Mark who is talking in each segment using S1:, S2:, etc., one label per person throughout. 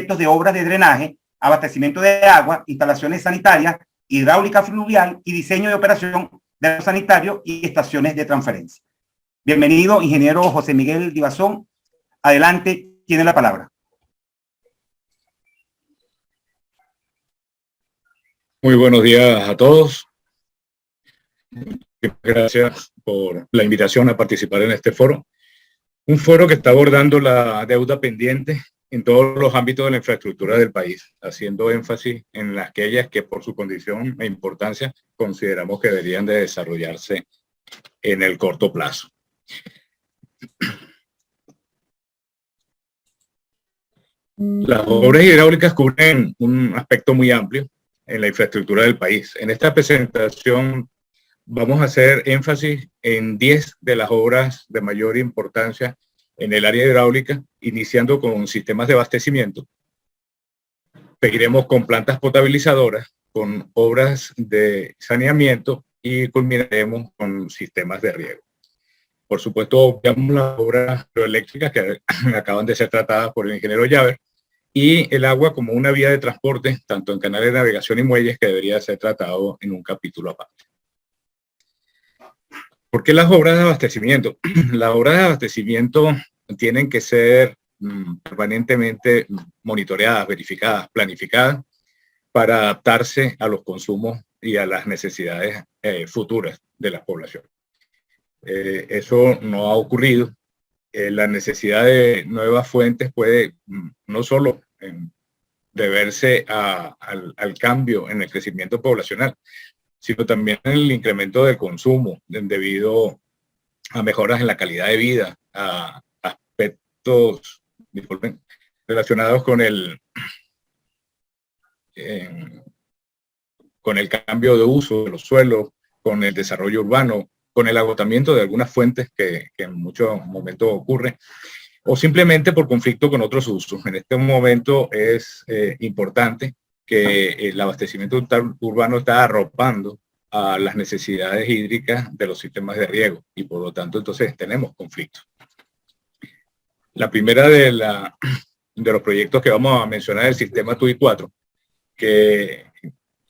S1: proyectos de obras de drenaje, abastecimiento de agua, instalaciones sanitarias, hidráulica fluvial y diseño de operación de los sanitarios y estaciones de transferencia. Bienvenido, ingeniero José Miguel Divazón. Adelante, tiene la palabra.
S2: Muy buenos días a todos. Gracias por la invitación a participar en este foro. Un foro que está abordando la deuda pendiente en todos los ámbitos de la infraestructura del país, haciendo énfasis en aquellas que por su condición e importancia consideramos que deberían de desarrollarse en el corto plazo. Las obras hidráulicas cubren un aspecto muy amplio en la infraestructura del país. En esta presentación vamos a hacer énfasis en 10 de las obras de mayor importancia en el área hidráulica, iniciando con sistemas de abastecimiento. Seguiremos con plantas potabilizadoras, con obras de saneamiento y culminaremos con sistemas de riego. Por supuesto, obviamos las obras hidroeléctricas que acaban de ser tratadas por el ingeniero Llaver, y el agua como una vía de transporte, tanto en canales de navegación y muelles, que debería ser tratado en un capítulo aparte. ¿Por qué las obras de abastecimiento? Las obras de abastecimiento tienen que ser permanentemente monitoreadas, verificadas, planificadas, para adaptarse a los consumos y a las necesidades futuras de la población. Eso no ha ocurrido. La necesidad de nuevas fuentes puede no solo deberse al cambio en el crecimiento poblacional, sino también en el incremento del consumo debido a mejoras en la calidad de vida, a aspectos relacionados con el cambio de uso de los suelos, con el desarrollo urbano, con el agotamiento de algunas fuentes que en muchos momentos ocurre, o simplemente por conflicto con otros usos. En este momento es importante que el abastecimiento urbano está arropando a las necesidades hídricas de los sistemas de riego y por lo tanto entonces tenemos conflictos. La primera de los proyectos que vamos a mencionar es el sistema TUI 4, que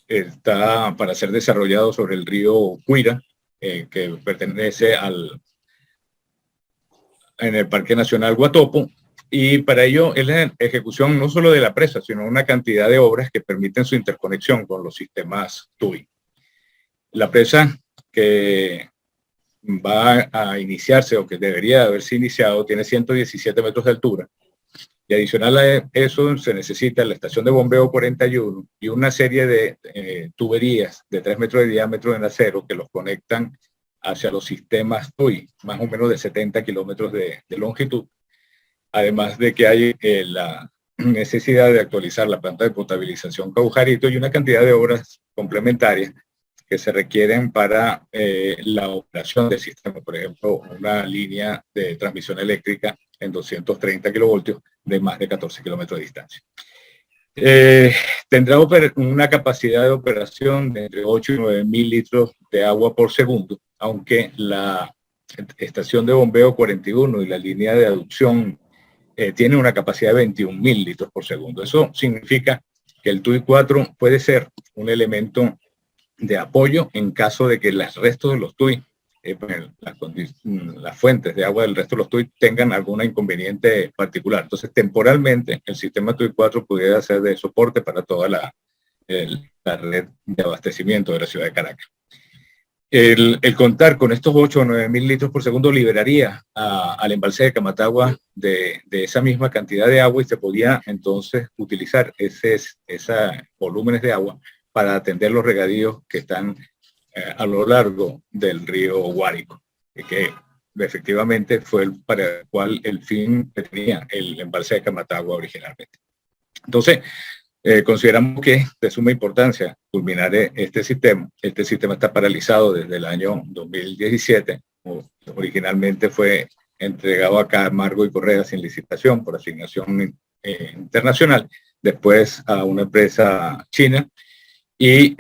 S2: está para ser desarrollado sobre el río Cuira, que pertenece en el Parque Nacional Guatopo, y para ello es la ejecución no solo de la presa, sino una cantidad de obras que permiten su interconexión con los sistemas TUI. La presa que va a iniciarse o que debería haberse iniciado tiene 117 metros de altura, y adicional a eso se necesita la estación de bombeo 41 y una serie de tuberías de 3 metros de diámetro en acero que los conectan hacia los sistemas TUI, más o menos de 70 kilómetros de longitud, además de que hay la necesidad de actualizar la planta de potabilización Caujarito y una cantidad de obras complementarias que se requieren para la operación del sistema. Por ejemplo, una línea de transmisión eléctrica en 230 kilovoltios de más de 14 kilómetros de distancia. Tendrá una capacidad de operación de entre 8 y 9 mil litros de agua por segundo, aunque la estación de bombeo 41 y la línea de aducción tiene una capacidad de 21 mil litros por segundo. Eso significa que el TUI 4 puede ser un elemento de apoyo en caso de que los restos de los TUI, las fuentes de agua del resto de los TUI tengan algún inconveniente particular. Entonces, temporalmente, el sistema TUI 4 pudiera ser de soporte para toda la red de abastecimiento de la ciudad de Caracas. El contar con estos 8 o 9 mil litros por segundo liberaría al embalse de Camatagua de esa misma cantidad de agua, y se podía entonces utilizar esos volúmenes de agua para atender los regadíos que están a lo largo del río Guárico, que efectivamente fue para el cual el fin que tenía el embalse de Camatagua originalmente. Entonces, consideramos que es de suma importancia culminar este sistema. Este sistema está paralizado desde el año 2017. Originalmente fue entregado a Camargo y Correa sin licitación por asignación internacional, después a una empresa china, y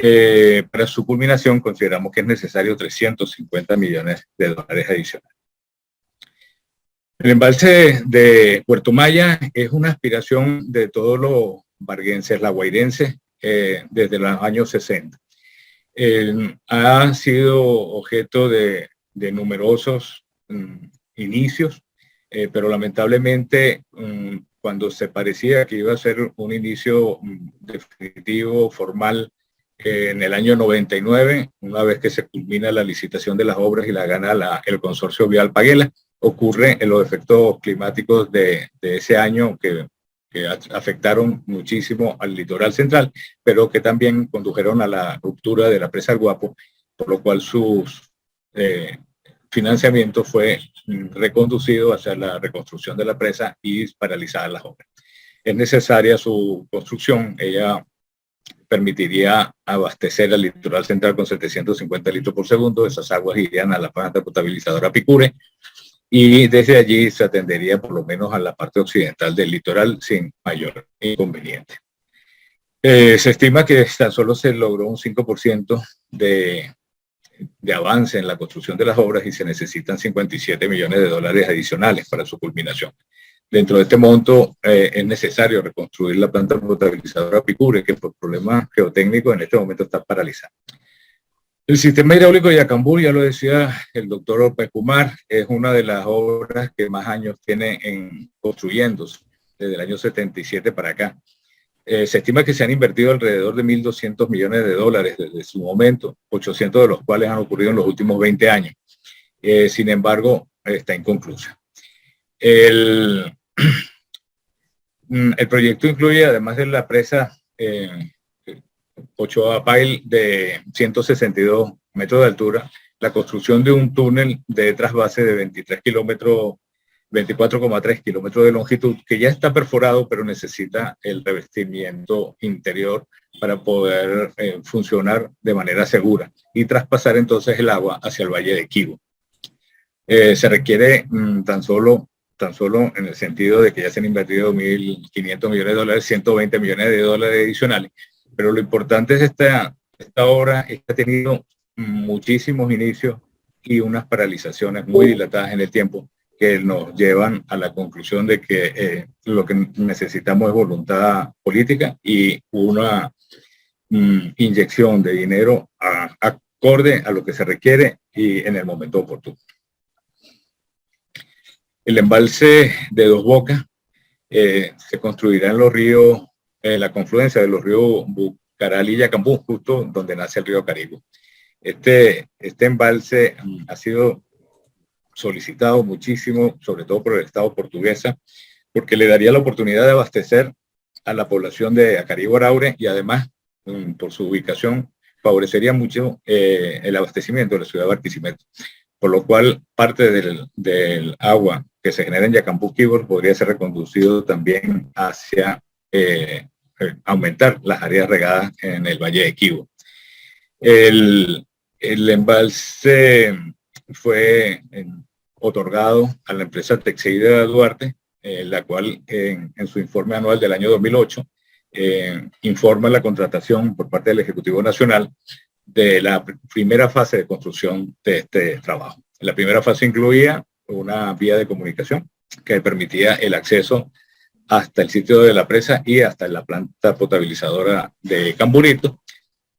S2: para su culminación consideramos que es necesario 350 millones de dólares adicionales. El embalse de Puerto Maya es una aspiración de todos los varguenses, laguairenses, desde los años 60. Ha sido objeto de numerosos inicios, pero lamentablemente cuando se parecía que iba a ser un inicio definitivo, formal, en el año 99, una vez que se culmina la licitación de las obras y la gana el consorcio Vial Paguela, ocurre en los efectos climáticos de ese año que afectaron muchísimo al litoral central, pero que también condujeron a la ruptura de la presa del Guapo, por lo cual su financiamiento fue reconducido hacia la reconstrucción de la presa y paralizadas las obras. Es necesaria su construcción. Ella permitiría abastecer al litoral central con 750 litros por segundo. Esas aguas irían a la planta potabilizadora Picure y desde allí se atendería por lo menos a la parte occidental del litoral sin mayor inconveniente. Se estima que tan solo se logró un 5% de avance en la construcción de las obras y se necesitan 57 millones de dólares adicionales para su culminación. Dentro de este monto es necesario reconstruir la planta potabilizadora Picure, que por problemas geotécnicos en este momento está paralizada. El sistema hidráulico de Yacambú, ya lo decía el doctor Orpez Kumar, es una de las obras que más años tiene construyéndose, desde el año 77 para acá. Se estima que se han invertido alrededor de 1.200 millones de dólares desde su momento, 800 de los cuales han ocurrido en los últimos 20 años. Sin embargo, está inconclusa. El proyecto incluye, además de la presa Ochoa Pail de 162 metros de altura, la construcción de un túnel de trasvase de 24,3 kilómetros de longitud, que ya está perforado, pero necesita el revestimiento interior para poder funcionar de manera segura y traspasar entonces el agua hacia el Valle de Quibo. Se requiere tan solo en el sentido de que ya se han invertido 1.500 millones de dólares, 120 millones de dólares adicionales. Pero lo importante es esta obra es que ha tenido muchísimos inicios y unas paralizaciones muy dilatadas en el tiempo que nos llevan a la conclusión de que lo que necesitamos es voluntad política y una inyección de dinero acorde a lo que se requiere y en el momento oportuno. El embalse de Dos Bocas se construirá en los ríos, la confluencia de los ríos Bucaral y Yacambú, justo donde nace el río Caribe. Este embalse ha sido solicitado muchísimo, sobre todo por el Estado portuguesa, porque le daría la oportunidad de abastecer a la población de Acaribo Araure y además, por su ubicación, favorecería mucho el abastecimiento de la ciudad de Barquisimeto, por lo cual parte del agua que se genera en Yacambú Quibo podría ser reconducido también hacia aumentar las áreas regadas en el Valle de Quibo. El embalse fue otorgado a la empresa Texeira Duarte, la cual en su informe anual del año 2008 informa la contratación por parte del Ejecutivo Nacional de la primera fase de construcción de este trabajo. La primera fase incluía una vía de comunicación que permitía el acceso hasta el sitio de la presa y hasta la planta potabilizadora de Camburito,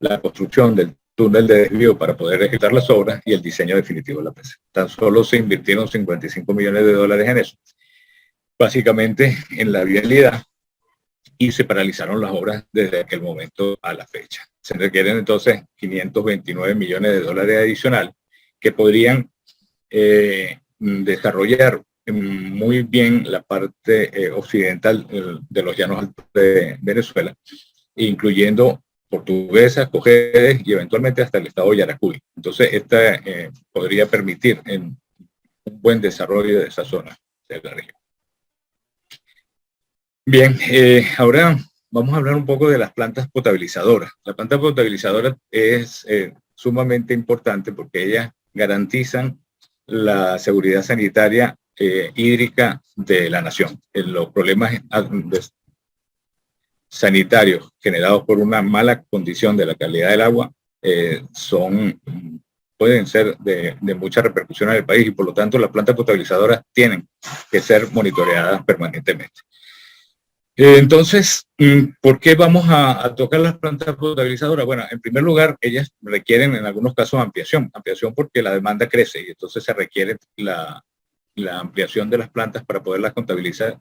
S2: la construcción del túnel de desvío para poder ejecutar las obras y el diseño definitivo de la presa. Tan solo se invirtieron 55 millones de dólares en eso, básicamente en la vialidad, y se paralizaron las obras desde aquel momento a la fecha. Se requieren entonces 529 millones de dólares adicionales que podrían desarrollar muy bien la parte occidental de los llanos altos de Venezuela, incluyendo Portuguesa, Cojedes y eventualmente hasta el estado de Yaracuy. Entonces, esta podría permitir un buen desarrollo de esa zona de la región. Bien, ahora vamos a hablar un poco de las plantas potabilizadoras. La planta potabilizadora es sumamente importante porque ellas garantizan la seguridad sanitaria hídrica de la nación. Los problemas sanitarios generados por una mala condición de la calidad del agua son pueden ser de mucha repercusión en el país y por lo tanto las plantas potabilizadoras tienen que ser monitoreadas permanentemente. Entonces, ¿por qué vamos a tocar las plantas potabilizadoras? Bueno, en primer lugar, ellas requieren en algunos casos ampliación porque la demanda crece y entonces se requiere la ampliación de las plantas para poderlas potabilizar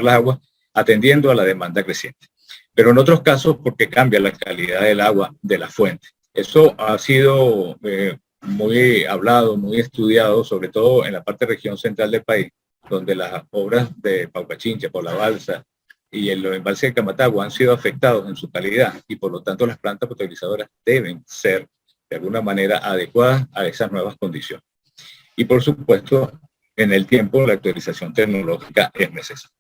S2: las aguas atendiendo a la demanda creciente. Pero en otros casos porque cambia la calidad del agua de la fuente. Eso ha sido muy hablado, muy estudiado, sobre todo en la parte región central del país, donde las obras de Paupachincha, por la balsa y el embalse de Camatagua han sido afectados en su calidad y por lo tanto las plantas potabilizadoras deben ser de alguna manera adecuadas a esas nuevas condiciones. Y por supuesto, en el tiempo la actualización tecnológica es necesaria.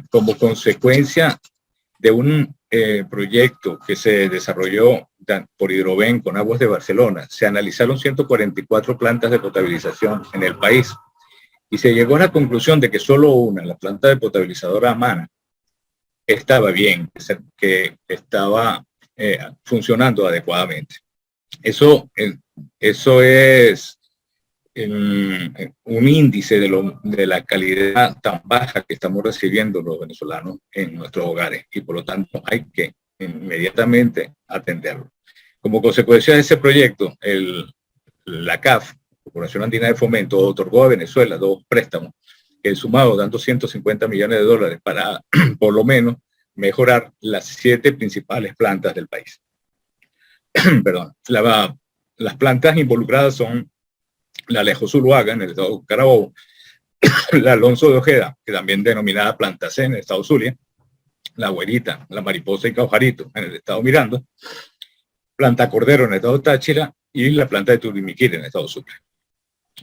S2: Como consecuencia de un proyecto que se desarrolló por Hidroven con Aguas de Barcelona, se analizaron 144 plantas de potabilización en el país y se llegó a la conclusión de que solo una, la planta de potabilizadora Amana, estaba bien, que estaba funcionando adecuadamente. Eso es un índice de la calidad tan baja que estamos recibiendo los venezolanos en nuestros hogares y por lo tanto hay que inmediatamente atenderlo. Como consecuencia de ese proyecto, la CAF, Corporación Andina de Fomento, otorgó a Venezuela 2 préstamos, que sumado dando $150 millones para por lo menos mejorar las 7 principales plantas del país. Perdón, las plantas involucradas son la Alejo Zuluaga en el estado Carabobo, la Alonso de Ojeda, que también denominada Planta C en el estado Zulia, la Güerita, la Mariposa y Caujarito en el estado Miranda, Planta Cordero en el estado Táchira y la planta de Turimiquiri en el estado Sucre.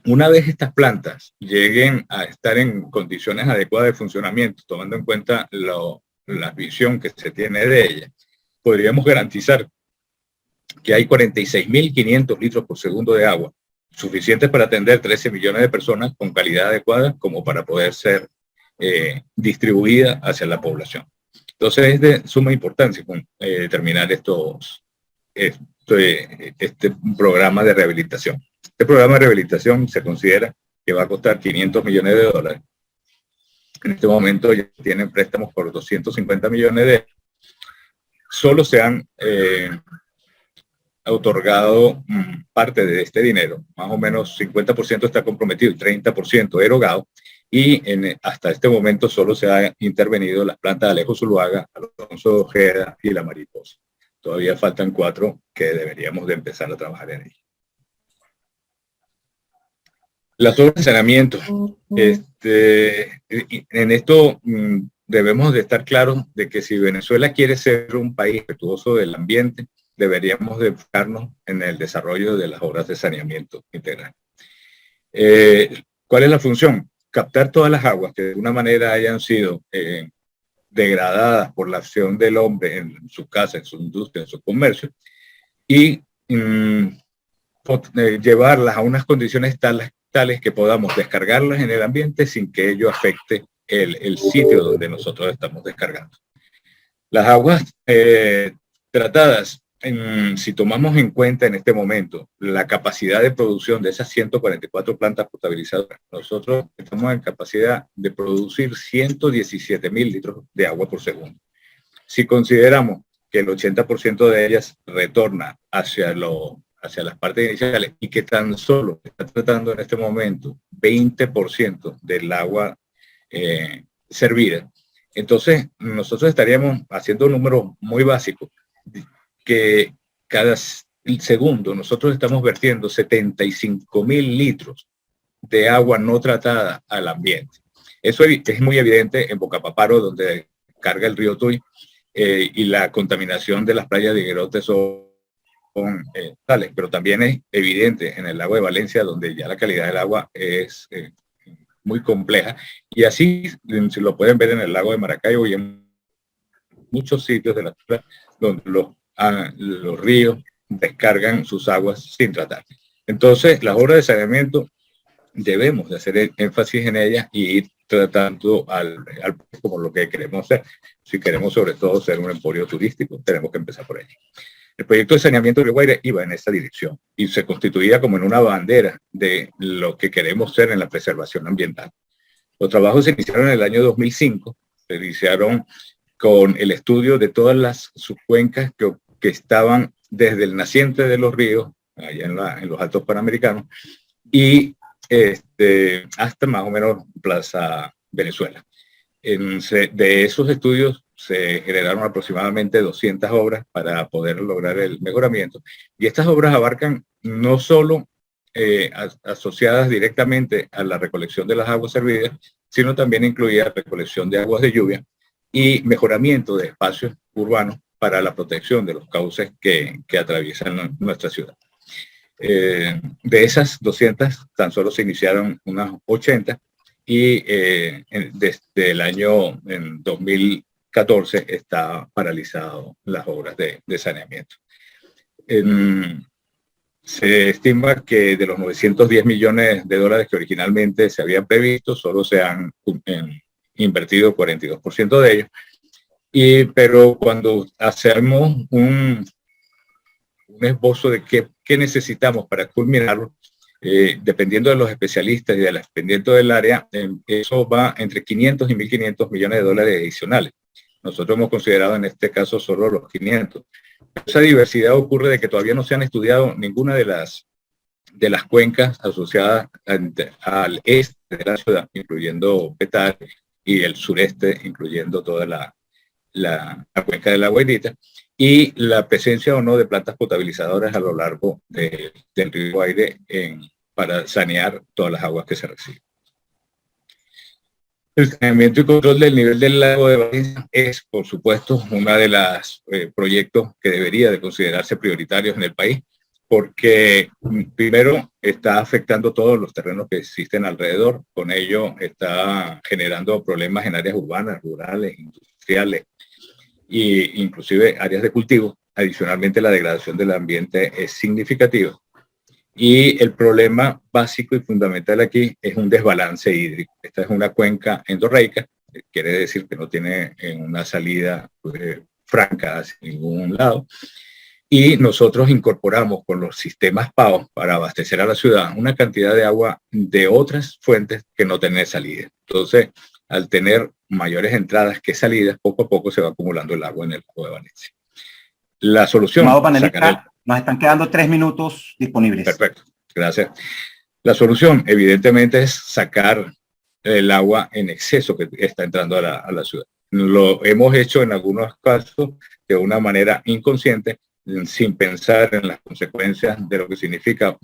S2: Una vez estas plantas lleguen a estar en condiciones adecuadas de funcionamiento, tomando en cuenta la visión que se tiene de ellas, podríamos garantizar que hay 46.500 litros por segundo de agua, suficientes para atender 13 millones de personas con calidad adecuada como para poder ser distribuida hacia la población. Entonces es de suma importancia terminar este programa de rehabilitación. Este programa de rehabilitación se considera que va a costar $500 millones. En este momento ya tienen préstamos por 250 millones de euros. Solo se han otorgado parte de este dinero, más o menos 50% está comprometido y 30% erogado, y hasta este momento solo se ha intervenido las plantas de Alejo Zuluaga, Alonso de Ojeda y la Mariposa. Todavía faltan 4 que deberíamos de empezar a trabajar en ellas. Las obras de saneamiento. En esto debemos de estar claros de que si Venezuela quiere ser un país respetuoso del ambiente, deberíamos de enfocarnos en el desarrollo de las obras de saneamiento integral. ¿Cuál es la función? Captar todas las aguas que de alguna manera hayan sido degradadas por la acción del hombre en su casa, en su industria, en su comercio, y llevarlas a unas condiciones tales que podamos descargarlas en el ambiente sin que ello afecte el sitio donde nosotros estamos descargando. Las aguas tratadas, si tomamos en cuenta en este momento la capacidad de producción de esas 144 plantas potabilizadoras, nosotros estamos en capacidad de producir 117.000 litros de agua por segundo. Si consideramos que el 80% de ellas retorna hacia las partes iniciales y que tan solo está tratando en este momento 20% del agua servida, entonces nosotros estaríamos haciendo un número muy básico, que cada segundo nosotros estamos vertiendo 75.000 litros de agua no tratada al ambiente. Eso es muy evidente en Bocapaparo, donde carga el río Tuy, y la contaminación de las playas de Higuerote son tales, pero también es evidente en el lago de Valencia, donde ya la calidad del agua es muy compleja, y así se lo pueden ver en el lago de Maracaibo y en muchos sitios de la ciudad donde los ríos descargan sus aguas sin tratar. Entonces, las obras de saneamiento debemos de hacer énfasis en ellas y ir tratando como lo que queremos hacer. Si queremos sobre todo ser un emporio turístico, tenemos que empezar por allí. El proyecto de saneamiento de Río Guaire iba en esa dirección y se constituía como en una bandera de lo que queremos ser en la preservación ambiental. Los trabajos se iniciaron en el año 2005, se iniciaron con el estudio de todas las subcuencas que estaban desde el naciente de los ríos, allá en los Altos Panamericanos, y hasta más o menos Plaza Venezuela. De esos estudios se generaron aproximadamente 200 obras para poder lograr el mejoramiento. Y estas obras abarcan no solo asociadas directamente a la recolección de las aguas servidas, sino también incluía recolección de aguas de lluvia y mejoramiento de espacios urbanos para la protección de los cauces que atraviesan nuestra ciudad. De esas 200, tan solo se iniciaron unas 80 y desde el año 2014 está paralizado las obras de saneamiento. Se estima que de los 910 millones de dólares que originalmente se habían previsto, solo se han invertido 42% de ellos. Pero cuando hacemos un esbozo de qué necesitamos para culminarlo, dependiendo de los especialistas y dependiendo del área, eso va entre 500 y 1.500 millones de dólares adicionales. Nosotros hemos considerado en este caso solo los 500. Esa diversidad ocurre de que todavía no se han estudiado ninguna de las cuencas asociadas al este de la ciudad, incluyendo Petare, y el sureste, incluyendo toda la cuenca de la Guairita, y la presencia o no de plantas potabilizadoras a lo largo del río Guaire para sanear todas las aguas que se reciben. El saneamiento y control del nivel del lago de Valencia es, por supuesto, uno de los proyectos que debería de considerarse prioritarios en el país, porque primero está afectando todos los terrenos que existen alrededor, con ello está generando problemas en áreas urbanas, rurales, industriales e inclusive áreas de cultivo. Adicionalmente, la degradación del ambiente es significativa. Y el problema básico y fundamental aquí es un desbalance hídrico. Esta es una cuenca endorreica, quiere decir que no tiene una salida franca hacia ningún lado. Y nosotros incorporamos con los sistemas PAO para abastecer a la ciudad una cantidad de agua de otras fuentes que no tienen salida. Entonces, al tener mayores entradas que salidas, poco a poco se va acumulando el agua en el lago de Valencia. La solución...
S1: Nos están quedando 3 minutos disponibles.
S2: Perfecto, gracias. La solución, evidentemente, es sacar el agua en exceso que está entrando a la ciudad. Lo hemos hecho en algunos casos de una manera inconsciente, sin pensar en las consecuencias de lo que significa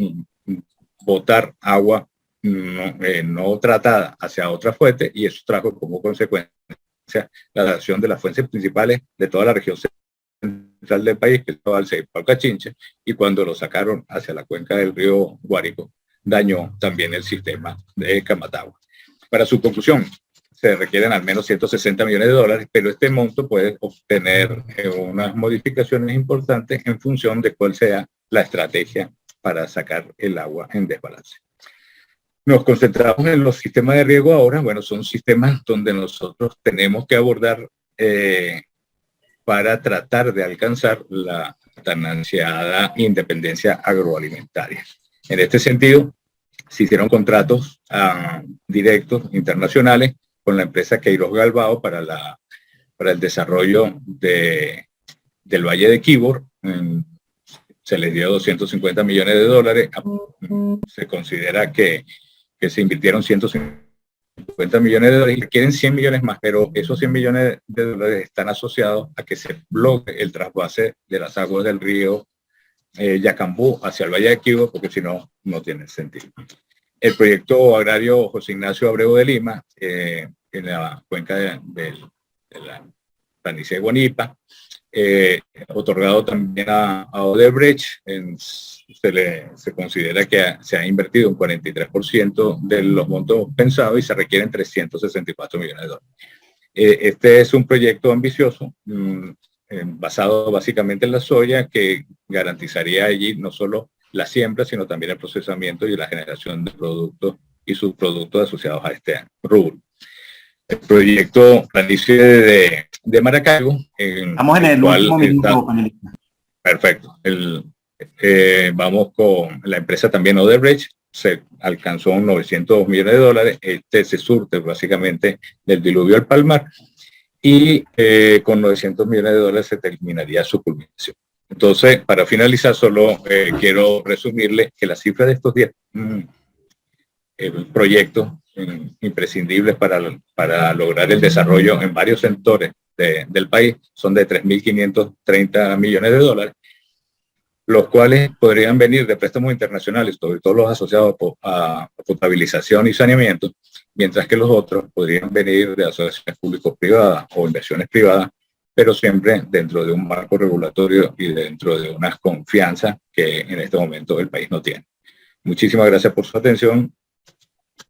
S2: botar agua no tratada hacia otra fuente, y eso trajo como consecuencia la dañación de las fuentes principales de toda la región central del país, que es Balse y Palcachinche, y cuando lo sacaron hacia la cuenca del río Guárico, dañó también el sistema de Camatagua. Para su conclusión, se requieren al menos 160 millones de dólares, pero este monto puede obtener unas modificaciones importantes en función de cuál sea la estrategia para sacar el agua en desbalance. Nos concentramos en los sistemas de riego ahora. Bueno, son sistemas donde nosotros tenemos que abordar para tratar de alcanzar la tan ansiada independencia agroalimentaria. En este sentido, se hicieron contratos directos internacionales con la empresa Queiroz Galbao para el desarrollo del Valle de Quibor. Se les dio 250 millones de dólares. Se considera que se invirtieron 150 millones de dólares y requieren 100 millones más, pero esos 100 millones de dólares están asociados a que se bloquee el trasvase de las aguas del río Yacambú hacia el Valle de Quibor, porque si no, no tiene sentido. El proyecto agrario José Ignacio Abreu de Lima, en la cuenca de la planicie de Guanipa, otorgado también a Odebrecht, se considera que se ha invertido un 43% de los montos pensados y se requieren 364 millones de dólares. Este es un proyecto ambicioso, basado básicamente en la soya, que garantizaría allí no solo la siembra, sino también el procesamiento y la generación de productos y subproductos asociados a este rubro. El proyecto planicie de Maracaibo.
S1: Estamos en el último minuto, panelista.
S2: Perfecto. Vamos con la empresa también Odebrecht, se alcanzó $900 millones. Este se surte básicamente del diluvio del Palmar y con $900 millones se terminaría su culminación. Entonces, para finalizar, solo quiero resumirle que la cifra de estos 10 proyectos imprescindibles para lograr el desarrollo en varios sectores del país son de $3.530 millones, los cuales podrían venir de préstamos internacionales, sobre todo los asociados a potabilización y saneamiento, mientras que los otros podrían venir de asociaciones público-privadas o inversiones privadas, pero siempre dentro de un marco regulatorio y dentro de unas confianzas que en este momento el país no tiene. Muchísimas gracias por su atención